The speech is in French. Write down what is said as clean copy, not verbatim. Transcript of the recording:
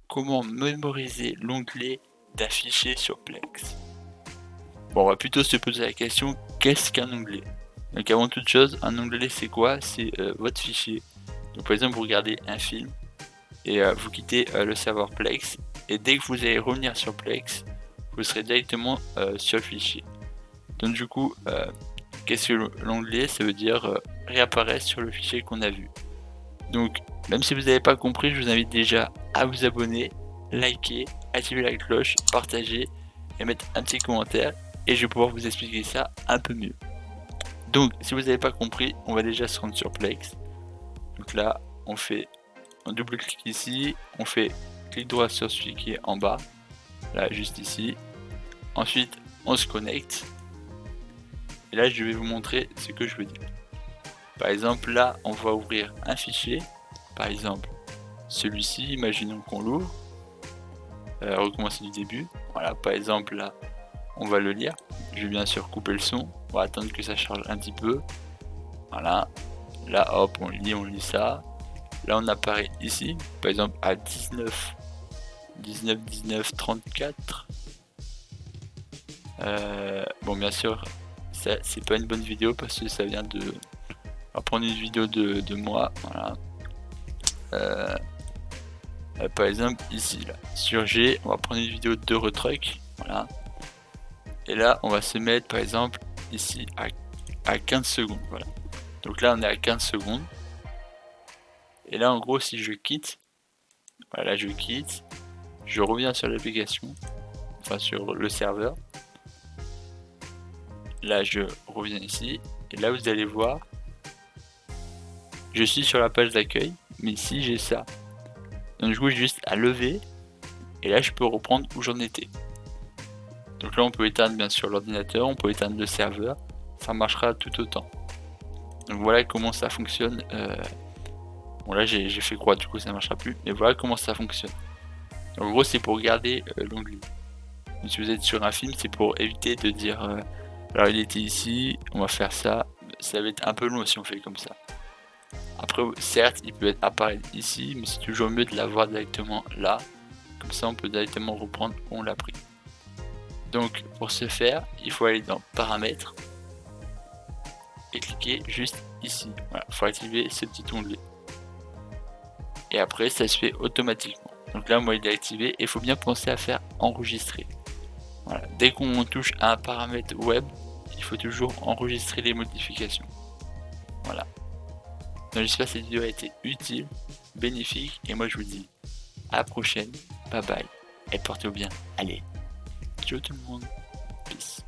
comment mémoriser l'onglet d'un fichier sur Plex? Bon, on va plutôt se poser la question, qu'est-ce qu'un onglet? Donc avant toute chose, un onglet c'est quoi? C'est, votre fichier. Donc par exemple, vous regardez un film et vous quittez, le serveur Plex et dès que vous allez revenir sur Plex, vous serez directement, sur le fichier. Donc du coup, qu'est-ce que l'onglet? Ça veut dire, réapparaître sur le fichier qu'on a vu. Donc, même si vous n'avez pas compris, je vous invite déjà à vous abonner, liker, activer la cloche, partager et mettre un petit commentaire et je vais pouvoir vous expliquer ça un peu mieux. Donc, si vous n'avez pas compris, on va déjà se rendre sur Plex. Donc là, on double-clique ici, on fait clic droit sur celui qui est en bas, là juste ici. Ensuite, on se connecte. Et là, je vais vous montrer ce que je veux dire. Par exemple, là, on va ouvrir un fichier. Par exemple, celui-ci, imaginons qu'on l'ouvre. Recommencer du début. Voilà, par exemple, là, on va le lire. Je vais bien sûr couper le son. On va attendre que ça charge un petit peu. Voilà. Là, hop, on lit ça. Là, on apparaît ici. Par exemple, à 19, 19, 19, 34. Bon, bien sûr, ça, c'est pas une bonne vidéo parce que ça vient de... On va prendre une vidéo de moi. Voilà. Par exemple, ici, là, sur G, on va prendre une vidéo de Retruck. Voilà. Et là, on va se mettre, par exemple, ici, à 15 secondes. Voilà. Donc là, on est à 15 secondes. Et là, en gros, si je quitte, voilà, je quitte, je reviens sur l'application, enfin sur le serveur. Là, je reviens ici. Et là, vous allez voir, je suis sur la page d'accueil, mais ici, j'ai ça. Donc, du coup, j'ai juste à lever. Et là, je peux reprendre où j'en étais. Donc là, on peut éteindre bien sûr l'ordinateur, on peut éteindre le serveur. Ça marchera tout autant. Donc voilà comment ça fonctionne. Bon là j'ai fait croix, du coup ça ne marchera plus. Mais voilà comment ça fonctionne. En gros c'est pour garder l'onglet. Si vous êtes sur un film, c'est pour éviter de dire alors il était ici, on va faire ça. Ça va être un peu long si on fait comme ça. Après certes il peut apparaître ici, mais c'est toujours mieux de l'avoir directement là. Comme ça on peut directement reprendre où on l'a pris. Donc pour ce faire, il faut aller dans paramètres et cliquer juste ici. Voilà, il faut activer ce petit onglet. Et après, ça se fait automatiquement. Donc là, moi, il est activé et il faut bien penser à faire enregistrer. Voilà. Dès qu'on touche à un paramètre web, il faut toujours enregistrer les modifications. Voilà. Donc j'espère que cette vidéo a été utile, bénéfique et moi je vous dis à la prochaine. Bye bye et portez-vous bien. Allez, ciao tout le monde. Peace.